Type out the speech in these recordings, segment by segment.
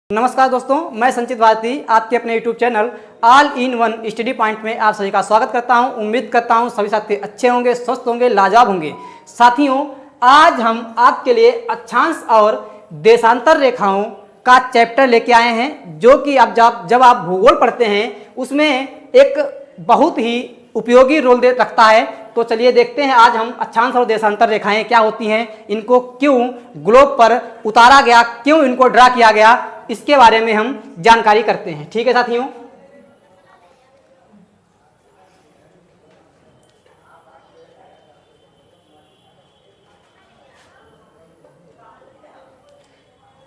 नमस्कार दोस्तों, मैं संचित भारती आपके अपने YouTube channel all in one study point में आप सभी का स्वागत करता हूं। उम्मीद करता हूं सभी साथी अच्छे होंगे, स्वस्थ होंगे, लाजवाब होंगे। साथियों, आज हम आपके लिए अक्षांश और देशांतर रेखाओं का चैप्टर लेके आए हैं, जो कि आप जब आप भूगोल पढ़ते हैं उसमें एक बहुत ही उपयोगी रोल रखता है। तो चलिए देखते हैं आज हम अक्षांश और देशांतर रेखाएं क्या होती हैं, इनको क्यों ग्लोब पर उतारा गया, क्यों इनको ड्रा किया गया, इसके बारे में हम जानकारी करते हैं। ठीक है साथियों,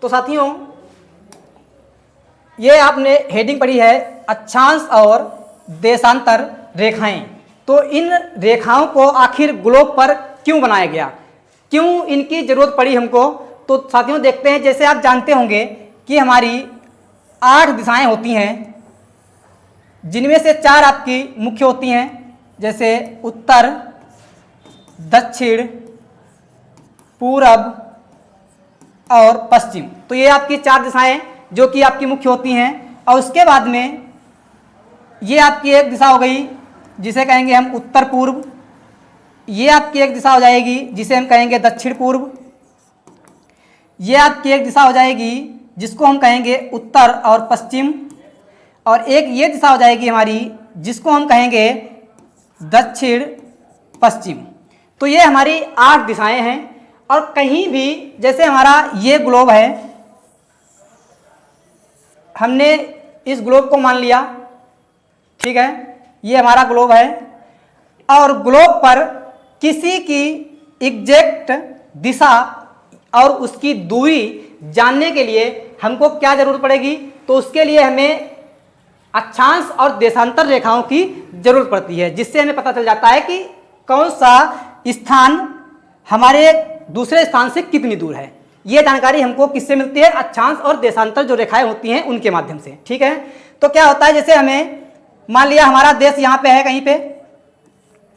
तो साथियों ये आपने हेडिंग पढ़ी है अक्षांश और देशांतर रेखाएं। तो इन रेखाओं को आखिर ग्लोब पर क्यों बनाया गया, क्यों इनकी जरूरत पड़ी हमको। तो साथियों देखते हैं, जैसे आप जानते होंगे कि हमारी 8 दिशाएं होती हैं, जिनमें से 4 आपकी मुख्य होती हैं, जैसे उत्तर, दक्षिण, पूरब और पश्चिम। तो ये आपकी 4 दिशाएं जो कि आपकी मुख्य होती हैं। और उसके बाद में ये आपकी एक दिशा हो गई जिसे कहेंगे हम उत्तर पूर्व, ये आपकी एक दिशा हो जाएगी जिसे हम कहेंगे दक्षिण पूर्व, ये आपकी एक दिशा हो जाएगी जिसको हम कहेंगे उत्तर और पश्चिम, और एक ये दिशा हो जाएगी हमारी जिसको हम कहेंगे दक्षिण पश्चिम। तो ये हमारी 8 दिशाएं हैं। और कहीं भी जैसे हमारा ये ग्लोब है, हमने इस ग्लोब को मान लिया, ठीक है, ये हमारा ग्लोब है, और ग्लोब पर किसी की एग्जैक्ट दिशा और उसकी दूरी जानने के लिए हमको क्या जरूरत पड़ेगी, तो उसके लिए हमें अक्षांश और देशांतर रेखाओं की जरूरत पड़ती है, जिससे हमें पता चल जाता है कि कौन सा स्थान हमारे दूसरे स्थान से कितनी दूर है। ये जानकारी हमको किससे मिलती है, अक्षांश और देशांतर जो रेखाएं होती हैं उनके माध्यम से। ठीक है, तो क्या होता है, जैसे हमें मान लिया हमारा देश यहाँ पे है, कहीं पे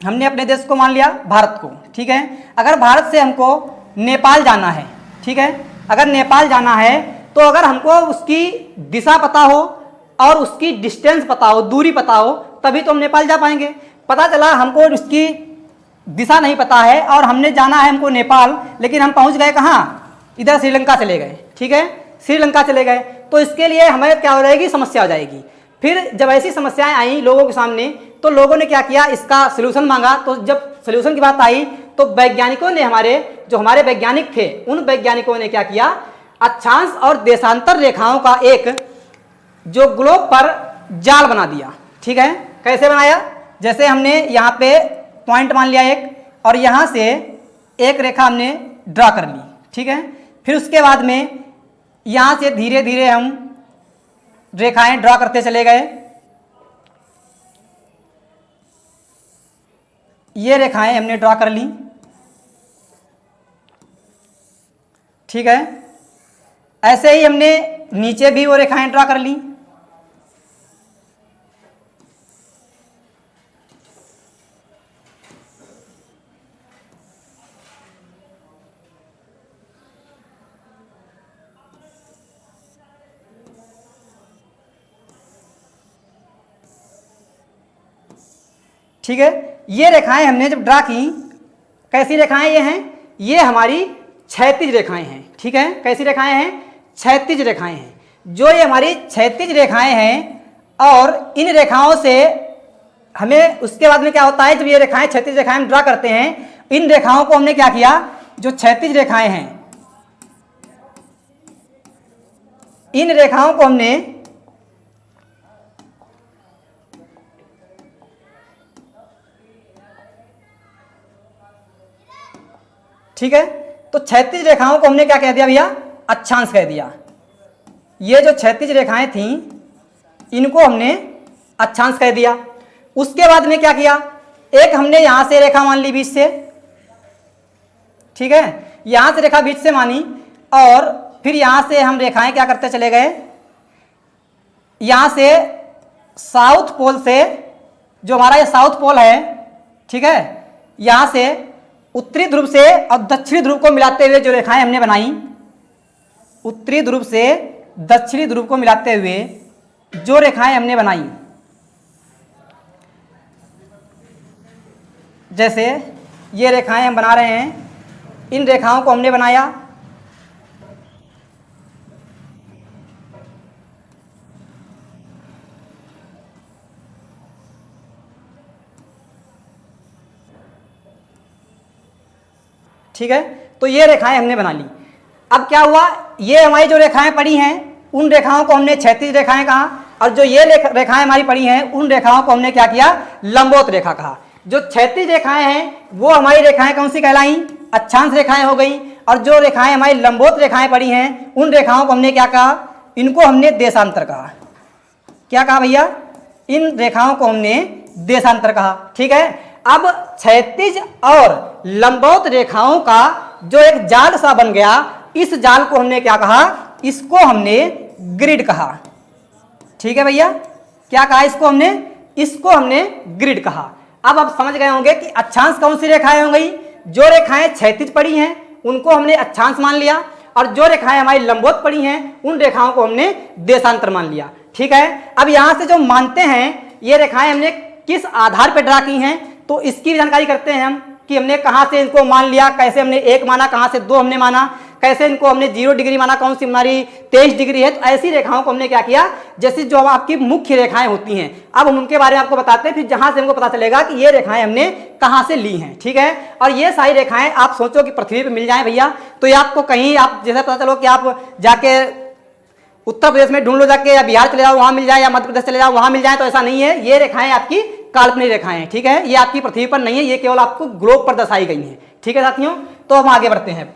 हमने अपने देश को मान लिया भारत को, ठीक है। अगर भारत से हमको नेपाल जाना है, ठीक है, अगर नेपाल जाना है तो अगर हमको उसकी दिशा पता हो और उसकी डिस्टेंस पता हो, दूरी पता हो, तभी तो हम नेपाल जा पाएंगे। पता चला हमको उसकी दिशा नहीं पता है और हमने जाना है हमको नेपाल, लेकिन हम पहुंच गए कहाँ, इधर श्रीलंका चले गए, ठीक है, श्रीलंका चले गए, तो इसके लिए हमें क्या हो जाएगी, समस्या हो जाएगी। फिर जब ऐसी समस्याएं आई लोगों के सामने, तो लोगों ने क्या किया, इसका सलूशन मांगा। तो जब सलूशन की बात आई तो वैज्ञानिकों ने, हमारे वैज्ञानिक थे, उन वैज्ञानिकों ने क्या किया, अक्षांश और देशांतर रेखाओं का एक जो ग्लोब पर जाल बना दिया। ठीक है, कैसे बनाया, जैसे हमने यहाँ पे पॉइंट मान लिया एक, और यहाँ से एक रेखा हमने ड्रा कर ली, ठीक है। फिर उसके बाद में यहाँ से धीरे धीरे हम रेखाएं ड्रा करते चले गए। ये रेखाएं हमने ड्रा कर ली, ठीक है। ऐसे ही हमने नीचे भी वो रेखाएं ड्रा कर ली। ठीक है, ये रेखाएं हमने जब ड्रा की, कैसी रेखाएं ये हैं, ये हमारी क्षैतिज रेखाएं हैं। ठीक है, कैसी रेखाएं हैं, क्षैतिज रेखाएं हैं। जो ये हमारी क्षैतिज रेखाएं हैं, और इन रेखाओं से हमें उसके बाद में क्या होता है, जब ये रेखाएं क्षैतिज रेखाएं हम ड्रा करते हैं, इन रेखाओं को हमने क्या किया, जो क्षैतिज रेखाएं हैं, इन रेखाओं को हमने ठीक है, तो क्षैतिज रेखाओं को हमने क्या कह दिया भैया, अक्षांश कह दिया। ये जो क्षैतिज रेखाएं थीं इनको हमने अक्षांश कह दिया। उसके बाद में क्या किया, एक हमने यहां से रेखा मान ली बीच से, ठीक है, यहां से रेखा बीच से मानी, और फिर यहां से हम रेखाएं क्या करते चले गए, यहां से साउथ पोल से, जो हमारा ये साउथ पोल है, ठीक है, यहां से उत्तरी ध्रुव से और दक्षिणी ध्रुव को मिलाते हुए जो रेखाएं हमने बनाई, उत्तरी ध्रुव से दक्षिणी ध्रुव को मिलाते हुए जो रेखाएं हमने बनाई, जैसे ये रेखाएं हम बना रहे हैं, इन रेखाओं को हमने बनाया। ठीक है, तो ये रेखाएं हमने बना ली। अब क्या हुआ, ये हमारी जो रेखाएं पड़ी हैं उन रेखाओं को हमने क्षैतिज रेखाएं कहा, और जो ये रेखाएं हमारी पड़ी हैं उन रेखाओं को हमने क्या किया, लंबवत रेखा कहा। जो क्षैतिज रेखाएं हैं वो हमारी रेखाएं कौन सी कहलाई, अक्षांश रेखाएं हो गई, और जो रेखाएं हमारी लंबवत रेखाएं पड़ी हैं उन रेखाओं को हमने क्या कहा, इनको हमने देशांतर कहा। क्या कहा भैया, इन रेखाओं को हमने देशांतर कहा। ठीक है, अब क्षैतिज और लंबवत रेखाओं का जो एक जाल सा बन गया, इस जाल को हमने क्या कहा, इसको हमने ग्रिड कहा। ठीक है भैया, क्या कहा इसको हमने ग्रिड कहा। अब आप समझ गए होंगे कि अक्षांश कौन सी रेखाएं हो गई, जो रेखाएं क्षैतिज पड़ी हैं उनको हमने अक्षांश मान लिया, और जो रेखाएं हमारी लंबवत पड़ी हैं उन रेखाओं को हमने देशांतर मान लिया। ठीक है, अब यहां से जो मानते हैं ये रेखाएं हमने किस आधार पर ड्रा की हैं, तो इसकी जानकारी करते हैं हम कि हमने कहां से इनको मान लिया, कैसे हमने 1 माना, कहां से 2 हमने माना, कैसे इनको हमने 0 डिग्री माना, कौन सी हमारी 23 डिग्री है। तो ऐसी रेखाओं को हमने क्या किया, जैसे जो आपकी मुख्य रेखाएं होती हैं, अब हम उनके बारे में आपको बताते हैं, फिर जहां से हमको पता चलेगा कि ये रेखाएं हमने कहां से ली हैं। ठीक है, और ये सारी रेखाएं आप सोचो कि पृथ्वी पर मिल जाए भैया, तो ये आपको कहीं आप जैसे पता चलो कि आप जाके उत्तर प्रदेश में ढूंढ लो जाके, या बिहार चले जाओ वहां मिल जाए, या मध्य प्रदेश चले जाओ वहां मिल जाए, तो ऐसा नहीं है। ये रेखाएं आपकी काल्पनिक रेखाएं हैं। ठीक है, ये आपकी पृथ्वी पर नहीं है, ये केवल आपको ग्लोब पर दर्शाई गई हैं। ठीक है साथियों, तो हम आगे बढ़ते हैं।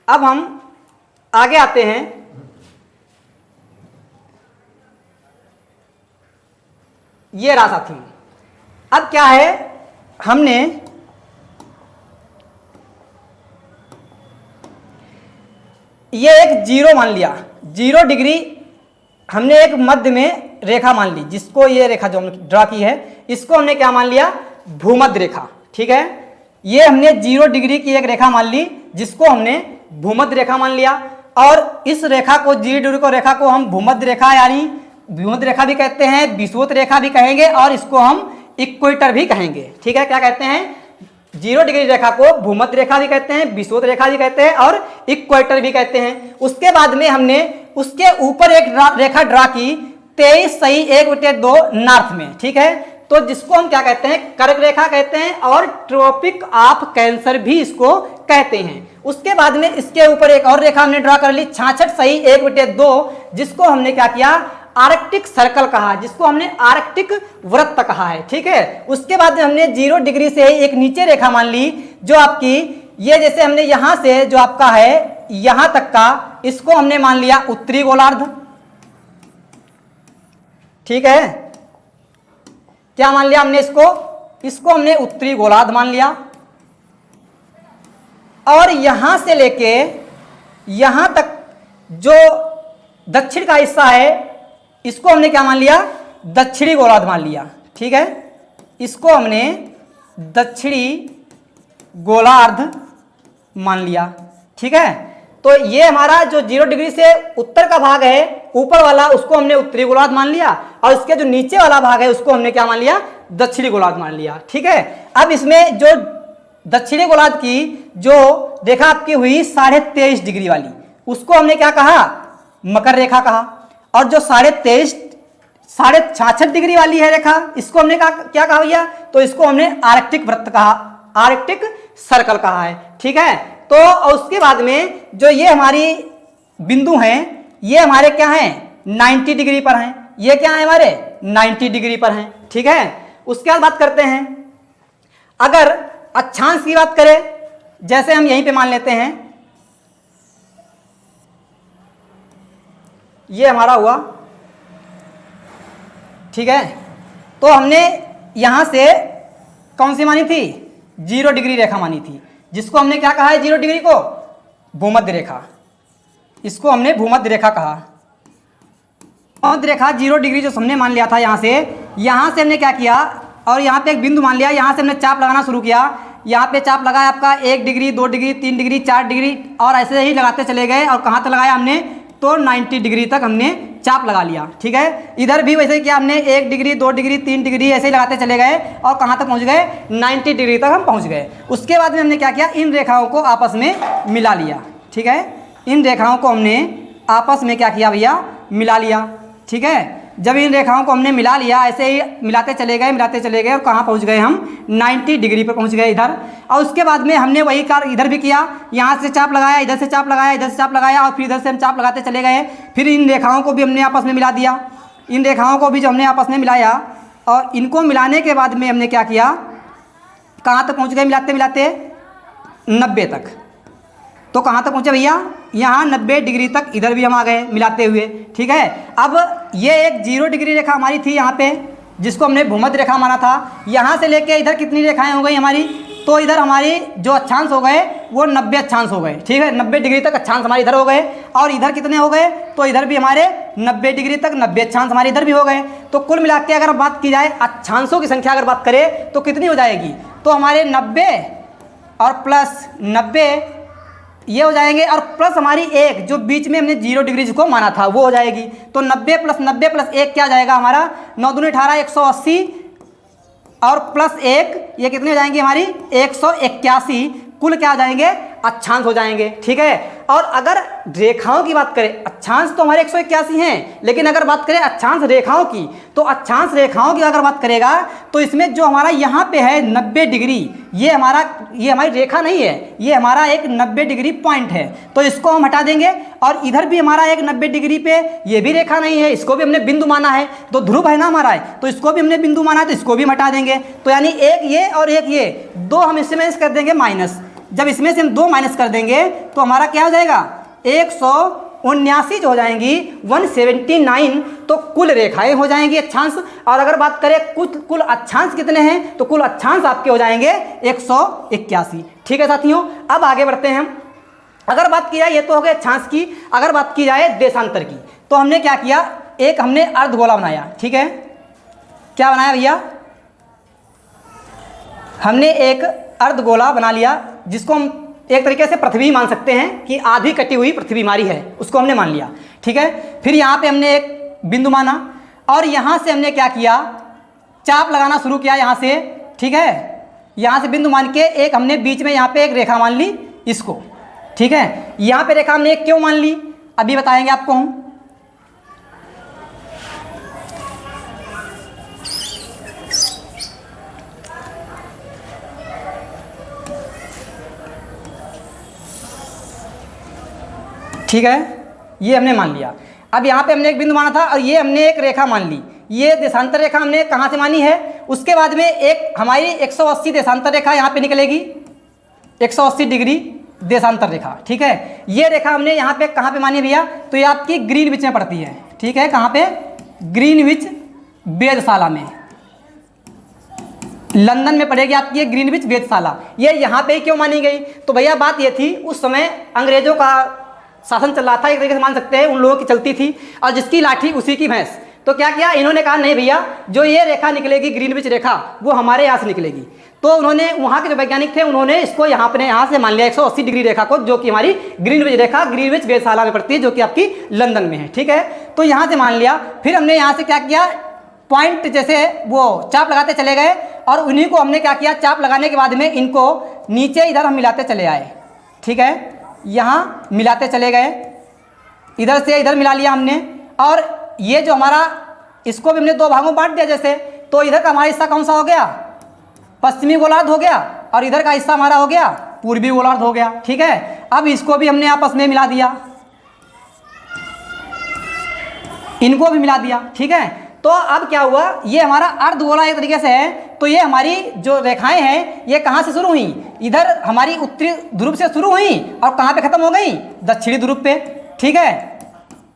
अब हम आगे आते हैं, ये रहा साथियों। अब क्या है, हमने ये एक 0 मान लिया, 0 डिग्री हमने एक मध्य में रेखा मान ली, जिसको ये रेखा जो हमने ड्रा की है इसको हमने क्या मान लिया, भूमध्य रेखा। ठीक है, ये हमने 0 डिग्री की एक रेखा मान ली जिसको हमने भूमध्य रेखा मान लिया, और इस रेखा को 0 डिग्री को रेखा को हम भूमध्य रेखा यानी भूमध्य रेखा भी कहते हैं, विषुवत रेखा भी कहेंगे, और इसको हम इक्वेटर भी कहेंगे। ठीक है, क्या कहते हैं, 0 डिग्री रेखा को भूमध्य रेखा भी कहते हैं, विषुवत रेखा भी कहते हैं, और इक्वेटर भी कहते हैं। उसके बाद में हमने उसके ऊपर एक रेखा ड्रा की 23 सही 1/2 नॉर्थ में। ठीक है, तो जिसको हम क्या कहते हैं, कर्क रेखा कहते हैं, और ट्रॉपिक ऑफ कैंसर भी इसको कहते हैं। उसके बाद में इसके ऊपर एक और रेखा हमने ड्रा कर ली 66 सही 1/2, जिसको हमने क्या किया, आर्कटिक सर्कल कहा, जिसको हमने आर्कटिक वृत्त कहा है। ठीक है, उसके बाद हमने 0 डिग्री से एक नीचे रेखा मान ली, जो आपकी ये जैसे हमने यहां से जो आपका है यहां तक का, इसको हमने मान लिया उत्तरी गोलार्ध। ठीक है, क्या मान लिया हमने इसको हमने उत्तरी गोलार्ध मान लिया, और यहां से लेके यहां तक जो दक्षिण का हिस्सा है इसको हमने क्या मान लिया, दक्षिणी गोलार्ध मान लिया। ठीक है, इसको हमने दक्षिणी गोलार्ध मान लिया। ठीक है, तो ये हमारा जो 0 डिग्री से उत्तर का भाग है ऊपर वाला, उसको हमने उत्तरी गोलार्ध मान लिया, और इसके जो नीचे वाला भाग है उसको हमने क्या मान लिया, दक्षिणी गोलार्ध मान लिया। ठीक है, अब इसमें जो दक्षिणी गोलार्ध की जो रेखा आपकी हुई 23.5 डिग्री वाली, उसको हमने क्या कहा, मकर रेखा कहा, और जो 66 डिग्री वाली है रेखा, इसको हमने क्या कहा भैया, तो इसको हमने आर्कटिक वृत्त कहा, आर्कटिक सर्कल कहा है। ठीक है, तो उसके बाद में जो ये हमारी बिंदु हैं, ये हमारे क्या हैं, 90 डिग्री पर हैं, ये क्या है हमारे 90 डिग्री पर हैं। ठीक है, उसके बाद बात करते हैं, अगर अक्षांश की बात करें, जैसे हम यहीं पे मान लेते हैं, ये हमारा हुआ। ठीक है, तो हमने यहां से कौन सी मानी थी, 0 डिग्री रेखा मानी थी, जिसको हमने क्या कहा है, 0 डिग्री को भूमध्य रेखा, इसको हमने भूमध्य रेखा कहा। भूमध्य रेखा 0 डिग्री जो हमने मान लिया था, यहां से हमने क्या किया, और यहां पे एक बिंदु मान लिया, यहां से हमने चाप लगाना शुरू किया, यहाँ पे चाप लगाया आपका 1 डिग्री 2 डिग्री 3 डिग्री 4 डिग्री और ऐसे ही लगाते चले गए और कहाँ तक लगाया हमने तो 90 डिग्री तक हमने चाप लगा लिया। ठीक है, इधर भी वैसे किया हमने 1 डिग्री 2 डिग्री 3 डिग्री ऐसे ही लगाते चले गए और कहाँ तक पहुँच गए 90 डिग्री तक हम पहुँच गए। उसके बाद में हमने क्या किया, इन रेखाओं को आपस में मिला लिया। ठीक है, इन रेखाओं को हमने आपस में क्या किया भैया, मिला लिया। ठीक है, जब इन रेखाओं को हमने मिला लिया ऐसे ही मिलाते चले गए और कहाँ पहुँच गए हम 90 डिग्री पर पहुँच गए इधर। और उसके बाद में हमने वही कार्य इधर भी किया, यहाँ से चाप लगाया, इधर से चाप लगाया, इधर से चाप लगाया और फिर इधर से हम चाप लगाते चले गए। फिर इन रेखाओं को भी हमने आपस में मिला दिया, इन रेखाओं को भी जो हमने आपस में मिलाया और इनको मिलाने के बाद में हमने क्या किया, कहाँ तक पहुँच गए मिलाते मिलाते 90 तक। तो कहाँ तक पहुँचे भैया, यहाँ 90 डिग्री तक इधर भी हम आ गए मिलाते हुए। ठीक है, अब ये एक 0 डिग्री रेखा हमारी थी यहाँ पे जिसको हमने भूमध्य रेखा माना था। यहाँ से लेके इधर कितनी रेखाएं हो गई हमारी, तो इधर हमारी जो अक्षांश हो गए वो 90 अक्षांश हो गए। ठीक है, 90 डिग्री तक अक्षांश हमारे इधर हो गए और इधर कितने हो गए, तो इधर भी हमारे 90 डिग्री तक 90 अक्षांश हमारे इधर भी हो गए। तो कुल मिला के अगर बात की जाए अक्षांशों की संख्या अगर बात करें तो कितनी हो जाएगी, तो हमारे 90 और प्लस 90 ये हो जाएंगे और प्लस हमारी 1 जो बीच में हमने 0 डिग्री जिसको माना था वो हो जाएगी। तो 90 प्लस 1 क्या जाएगा हमारा 9 दूनी 18 180 और प्लस 1 ये कितने हो जाएंगे हमारी 181, कुल क्या हो जाएंगे अक्षांश हो जाएंगे। ठीक है, और अगर रेखाओं की बात करें अक्षांश तो हमारे 181 हैं, लेकिन अगर बात करें अक्षांश रेखाओं की तो अक्षांश रेखाओं की अगर बात करेगा तो इसमें जो हमारा यहाँ पे है 90 डिग्री ये हमारी रेखा नहीं है, ये हमारा एक 90 डिग्री पॉइंट है। तो इसको हम हटा देंगे और इधर भी हमारा एक 90 डिग्री पे ये भी रेखा नहीं है, इसको भी हमने बिंदु माना है। तो ध्रुव है ना हमारा, तो इसको भी हमने बिंदु माना है तो इसको भी हम हटा देंगे। तो यानी एक ये और एक ये दो हम इसमें कर देंगे माइनस। जब इसमें से हम 2 माइनस कर देंगे तो हमारा क्या हो जाएगा 179 जो हो जाएंगी 179। तो कुल रेखाएं हो जाएंगी अक्षांश। और अगर बात करें कुल अक्षांश कितने हैं तो कुल अक्षांश आपके हो जाएंगे 181। ठीक है साथियों, अब आगे बढ़ते हैं हम। अगर बात की जाए ये तो हो गया अक्षांश की, अगर बात की जाए देशांतर की तो हमने क्या किया, एक हमने अर्धगोला बनाया। ठीक है, क्या बनाया भैया, हमने एक अर्धगोला बना लिया जिसको हम एक तरीके से पृथ्वी मान सकते हैं कि आधी कटी हुई पृथ्वी हमारी है, उसको हमने मान लिया। ठीक है, फिर यहाँ पे हमने एक बिंदु माना और यहाँ से हमने क्या किया, चाप लगाना शुरू किया यहाँ से। ठीक है, यहाँ से बिंदु मान के एक हमने बीच में यहाँ पे एक रेखा मान ली इसको। ठीक है, यहाँ पे रेखा हमने एक क्यों मान ली अभी बताएंगे आपको हम। ठीक है, ये हमने मान लिया। अब यहाँ पे हमने एक बिंदु माना था और ये हमने एक रेखा मान ली, ये देशांतर रेखा हमने कहाँ से मानी है। उसके बाद में एक हमारी 180 देशांतर रेखा यहाँ पे निकलेगी, 180 डिग्री देशांतर रेखा। ठीक है, ये रेखा हमने यहाँ पे कहाँ पे मानी भैया, तो ये आपकी ग्रीनविच में पड़ती है। ठीक है, कहाँ पे, ग्रीनविच वेधशाला में, लंदन में पड़ेगी आपकी ये ग्रीनविच वेधशाला। ये यहाँ पे क्यों मानी गई, तो भैया बात ये थी उस समय अंग्रेजों का शासन चल रहा था, एक तरीके से मान सकते हैं, उन लोगों की चलती थी और जिसकी लाठी उसी की भैंस। तो क्या किया इन्होंने, कहा नहीं भैया जो ये रेखा निकलेगी ग्रीनविच रेखा वो हमारे यहाँ से निकलेगी। तो उन्होंने वहाँ के जो वैज्ञानिक थे उन्होंने इसको यहाँ से मान लिया 180 डिग्री रेखा को, जो कि हमारी ग्रीनविच रेखा ग्रीनविच वेधशाला में पड़ती है जो कि आपकी लंदन में है। ठीक है, तो यहाँ से मान लिया। फिर हमने यहाँ से क्या किया, पॉइंट जैसे वो चाप लगाते चले गए और उन्हीं को हमने क्या किया, चाप लगाने के बाद में इनको नीचे इधर हम मिलाते चले आए। ठीक है, यहाँ मिलाते चले गए, इधर से इधर मिला लिया हमने। और ये जो हमारा इसको भी हमने 2 भागों में बांट दिया जैसे, तो इधर का हमारा हिस्सा कौन सा हो गया, पश्चिमी गोलार्ध हो गया और इधर का हिस्सा हमारा हो गया पूर्वी गोलार्ध हो गया। ठीक है, अब इसको भी हमने आपस में मिला दिया, इनको भी मिला दिया। ठीक है, तो अब क्या हुआ, ये हमारा अर्धगोला एक तरीके से है। तो ये हमारी जो रेखाएं हैं ये कहाँ से शुरू हुई, इधर हमारी उत्तरी ध्रुव से शुरू हुई और कहाँ पे खत्म हो गई, दक्षिणी ध्रुव पे। ठीक है,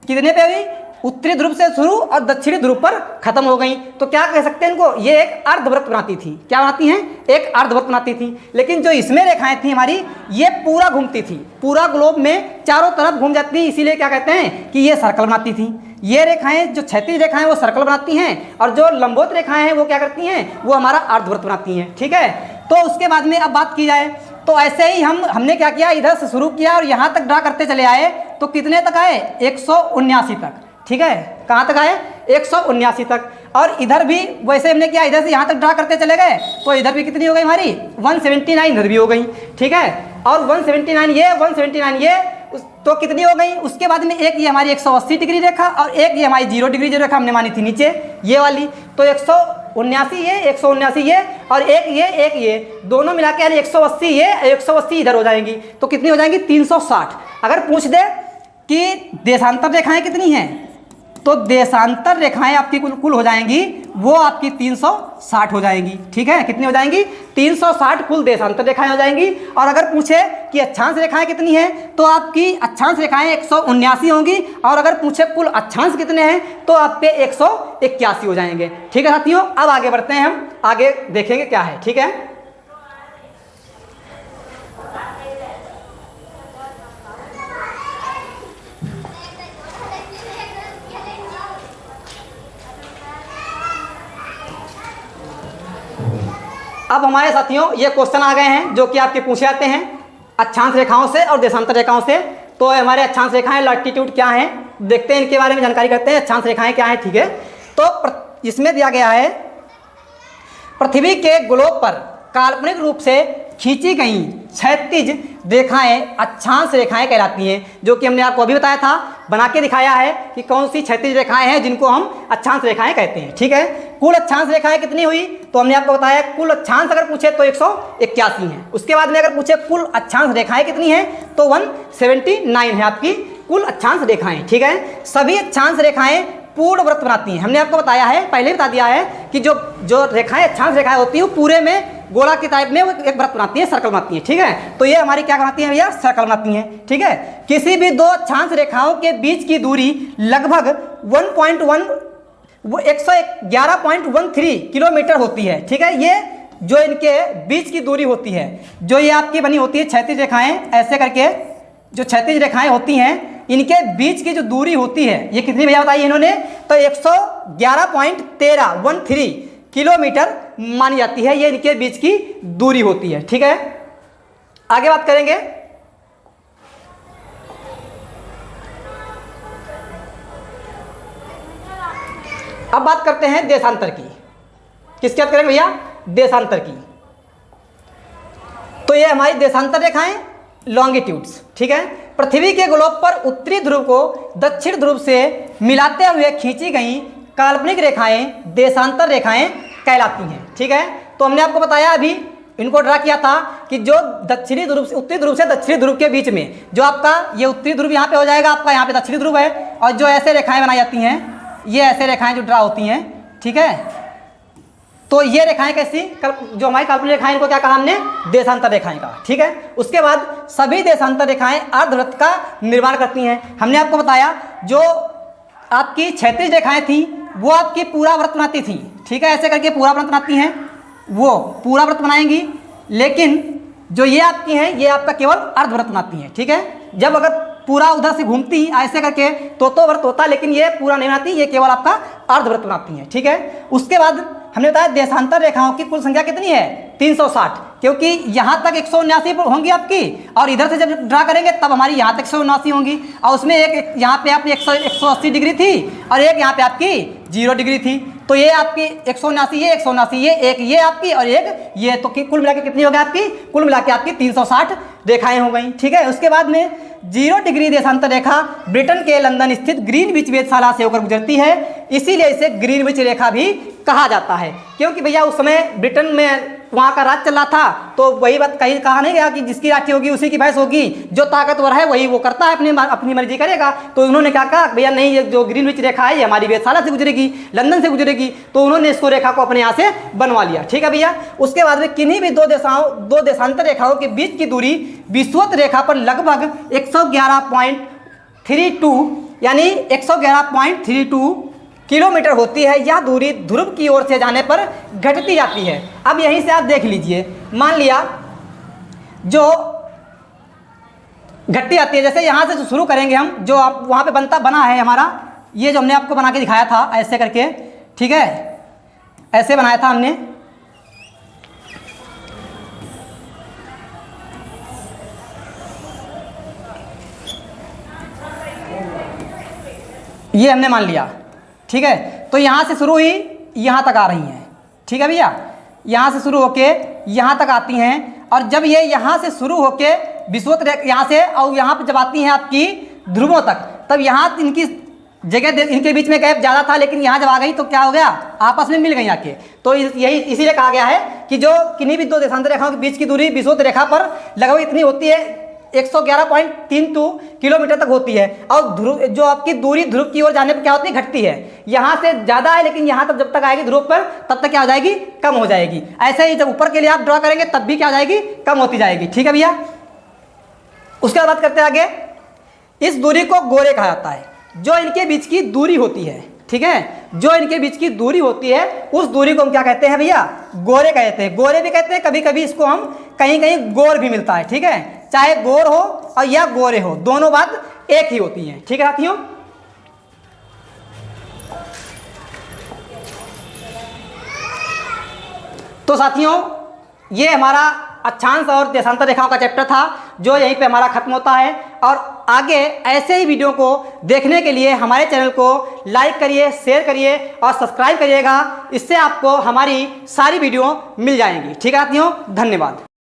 कितने पे हुई, उत्तरी ध्रुव से शुरू और दक्षिणी ध्रुव पर खत्म हो गई। तो क्या कह सकते हैं इनको, ये एक अर्धवृत्त बनाती थी। क्या बनाती हैं, एक अर्धवृत्त बनाती थी। लेकिन जो इसमें रेखाएं थी हमारी ये पूरा घूमती थी, पूरा ग्लोब में चारों तरफ घूम जाती थी, इसीलिए क्या कहते हैं कि ये सर्कल बनाती थी। ये रेखाएं जो क्षैतिज रेखाएं वो सर्कल बनाती हैं और जो लंबवत रेखाएं हैं वो क्या करती हैं, वो हमारा अर्धवृत्त बनाती हैं। ठीक है, तो उसके बाद में अब बात की जाए तो ऐसे ही हमने क्या किया, इधर से शुरू किया और यहाँ तक ड्रा करते चले आए तो कितने तक आए, 179 तक। ठीक है, कहाँ तक आए, 179 तक। और इधर भी वैसे हमने किया, इधर से यहाँ तक ड्रा करते चले गए तो इधर भी कितनी हो गई हमारी 179, इधर भी हो गई। ठीक है, और 179 ये 179 ये तो कितनी हो गई। उसके बाद में एक ये हमारी 180 डिग्री रेखा और एक ये हमारी 0 डिग्री जो रेखा हमने मानी थी नीचे ये वाली, तो 179 ये 179 ये और एक ये दोनों मिला के यानी 180 ये 180 इधर हो जाएंगी, तो कितनी हो जाएंगी 360। अगर पूछ दे कि देशांतर रेखाएं कितनी हैं तो देशांतर रेखाएं आपकी कुल हो जाएंगी वो आपकी 360 हो जाएंगी। ठीक है, कितनी हो जाएंगी 360 कुल देशांतर रेखाएं हो जाएंगी। और अगर पूछे कि अक्षांश रेखाएं कितनी हैं तो आपकी अक्षांश रेखाएं 179 होंगी और अगर पूछे कुल अक्षांश कितने हैं तो आपके 181 हो जाएंगे। ठीक है साथियों, अब आगे बढ़ते हैं, हम आगे देखेंगे क्या है। ठीक है, अब हमारे साथियों ये क्वेश्चन आ गए हैं जो कि आपके पूछे जाते हैं अक्षांश रेखाओं से और देशांतर रेखाओं से। तो हमारे अक्षांश रेखाएं लॉटिट्यूड क्या हैं, देखते हैं इनके बारे में जानकारी करते हैं, अक्षांश रेखाएं क्या हैं। ठीक है, तो इसमें दिया गया है पृथ्वी के गोलोक पर काल्पनिक रूप से खींची गई क्षैतिज रेखाएं अक्षांश रेखाएं कहलाती हैं, जो कि हमने आपको अभी बताया था, बना के दिखाया है कि कौन सी क्षैतिज रेखाएं हैं जिनको हम अक्षांश रेखाएं कहते हैं। ठीक है, कुल अक्षांश रेखाएं कितनी हुई तो हमने आपको बताया कुल अक्षांश अगर पूछे तो 181 है। उसके बाद में अगर पूछे कुल अक्षांश रेखाएं कितनी हैं तो 179 है आपकी कुल अक्षांश रेखाएं। ठीक है, सभी अक्षांश रेखाएं पूर्ण वृत्त बनाती हैं। हमने आपको बताया है, पहले बता दिया है कि जो रेखाएं अक्षांश रेखाएं होती हैं वो पूरे में गोला की टाइप में वो एक वृत्त बनाती है, सर्कल बनाती है। ठीक है, तो ये हमारी क्या बनाती है भैया, सर्कल बनाती हैं। ठीक है, किसी भी दो अक्षांश रेखाओं के बीच की दूरी लगभग 111.13 किलोमीटर होती है। ठीक है, ये जो इनके बीच की दूरी होती है, जो ये आपकी बनी होती है क्षैतिज रेखाएं, ऐसे करके जो क्षैतिज रेखाएं होती हैं इनके बीच की जो दूरी होती है ये कितनी भैया बताई इन्होंने, तो 111.13 किलोमीटर मानी जाती है, ये इनके बीच की दूरी होती है। ठीक है, आगे बात करेंगे। अब बात करते हैं देशांतर की। किसकी बात करेंगे भैया, देशांतर की। तो ये हमारी देशांतर रेखाएं लॉन्गिट्यूड्स। ठीक है, पृथ्वी के गोलोक पर उत्तरी ध्रुव को दक्षिण ध्रुव से मिलाते हुए खींची गई काल्पनिक रेखाएं देशांतर रेखाएं कहलाती हैं। ठीक है, तो हमने आपको बताया अभी इनको ड्रा किया था कि जो दक्षिणी ध्रुव से उत्तरी ध्रुव से दक्षिणी ध्रुव के बीच में जो आपका ये उत्तरी ध्रुव यहाँ पे हो जाएगा, आपका यहाँ पे दक्षिणी ध्रुव है, और जो ऐसे रेखाएं बनाई जाती हैं ये ऐसे रेखाएं जो ड्रा होती हैं। ठीक है, तो ये रेखाएं कैसी, जो हमारी काल्पनिक रेखाएं इनको क्या कहा हमने, देशांतर रेखाएं कहा। ठीक है, उसके बाद सभी देशांतर रेखाएं अर्धवृत्त का निर्माण करती हैं। हमने आपको बताया जो आपकी क्षैतिज रेखाएं थी वो आपकी पूरा वृत्त बनाती थी। ठीक है, ऐसे करके पूरा वृत्त बनाती हैं, वो पूरा वृत्त बनाएंगी, लेकिन जो ये आपकी हैं ये आपका केवल अर्धवृत्त बनाती हैं। ठीक है, जब अगर पूरा उधर से घूमती ऐसे करके तो वृत्त होता, लेकिन ये पूरा नहीं बनाती, ये केवल आपका अर्धवृत्त बनाती हैं। ठीक है, उसके बाद हमने बताया देशांतर रेखाओं की कुल संख्या कितनी है 360, क्योंकि यहाँ तक 179 होंगी आपकी और इधर से जब ड्रा करेंगे तब हमारी यहाँ तक 179 होंगी, और उसमें एक यहाँ पे आपकी 180 डिग्री थी और एक यहाँ पे आपकी 0 डिग्री थी। तो ये आपकी 179 ये 179 ये एक ये आपकी और एक ये, तो कुल मिला के कितनी हो गई आपकी, कुल मिला के आपकी 360 रेखाएं हो गई। ठीक है, उसके बाद में 0 डिग्री देशांतर रेखा ब्रिटेन के लंदन स्थित ग्रीनविच वेधशाला से होकर गुजरती है, इसीलिए इसे ग्रीनविच रेखा भी कहा जाता है। क्योंकि भैया उस समय ब्रिटेन में वहाँ का राज चल रहा था, तो वही बात कहीं कहा नहीं गया कि जिसकी लाठी होगी उसी की भैंस होगी, जो ताकतवर है वही वो करता है, अपनी मर्जी करेगा। तो उन्होंने क्या कहा भैया नहीं, ये जो ग्रीनविच रेखा है ये हमारी वेधशाला से गुजरेगी, लंदन से गुजरेगी, तो उन्होंने इसको रेखा को अपने यहाँ से बनवा लिया। ठीक है भैया, उसके बाद में किन्हीं भी दो देशांतर रेखाओं के बीच की दूरी विषुवत रेखा पर लगभग 111.32 यानी 111.32 किलोमीटर होती है। यह दूरी ध्रुव की ओर से जाने पर घटती जाती है। अब यहीं से आप देख लीजिए, मान लिया जो घटती जाती है, जैसे यहाँ से शुरू करेंगे हम, जो आप वहाँ पे बना है हमारा, ये जो हमने आपको बना के दिखाया था ऐसे करके, ठीक है, ऐसे बनाया था हमने, ये हमने मान लिया, ठीक है। तो यहाँ से शुरू हुई, यहाँ तक आ रही हैं, ठीक है भैया। यहाँ से शुरू होके यहाँ तक आती हैं, और जब ये यहाँ से शुरू होके विषुवत रेखा यहाँ से और यहाँ पर जब आती हैं आपकी ध्रुवों तक, तब यहाँ इनकी जगह, इनके बीच में गैप ज़्यादा था, लेकिन यहाँ जब आ गई तो क्या हो गया, आपस में मिल गई आके। तो यही इसीलिए कहा गया है कि जो किन्हीं भी दो देशांतर रेखाओं के बीच की दूरी विषुवत रेखा पर लगभग इतनी होती है, 111.32 किलोमीटर तक होती है। और ध्रुव, जो आपकी दूरी ध्रुव की ओर जाने पर क्या होती है, घटती है। यहाँ से ज़्यादा है, लेकिन यहाँ तक जब तक आएगी ध्रुव पर, तब तक क्या हो जाएगी, कम हो जाएगी। ऐसे ही जब ऊपर के लिए आप ड्रॉ करेंगे तब भी क्या हो जाएगी, कम होती जाएगी, ठीक है भैया। उसके बाद बात करते हैं आगे। इस दूरी को गोरे कहा जाता है, जो इनके बीच की दूरी होती है, ठीक है। जो इनके बीच की दूरी होती है उस दूरी को हम क्या कहते हैं भैया, गोरे कहते हैं। गोरे भी कहते हैं, कभी कभी इसको हम कहीं कहीं गोर भी मिलता है, ठीक है। चाहे गोर हो और या गोरे हो, दोनों बात एक ही होती है, ठीक है साथियों। तो साथियों, ये हमारा अक्षांश और देशांतर रेखाओं का चैप्टर था, जो यहीं पे हमारा खत्म होता है। और आगे ऐसे ही वीडियो को देखने के लिए हमारे चैनल को लाइक करिए, शेयर करिए और सब्सक्राइब करिएगा। इससे आपको हमारी सारी वीडियो मिल जाएंगी, ठीक है साथियों। धन्यवाद।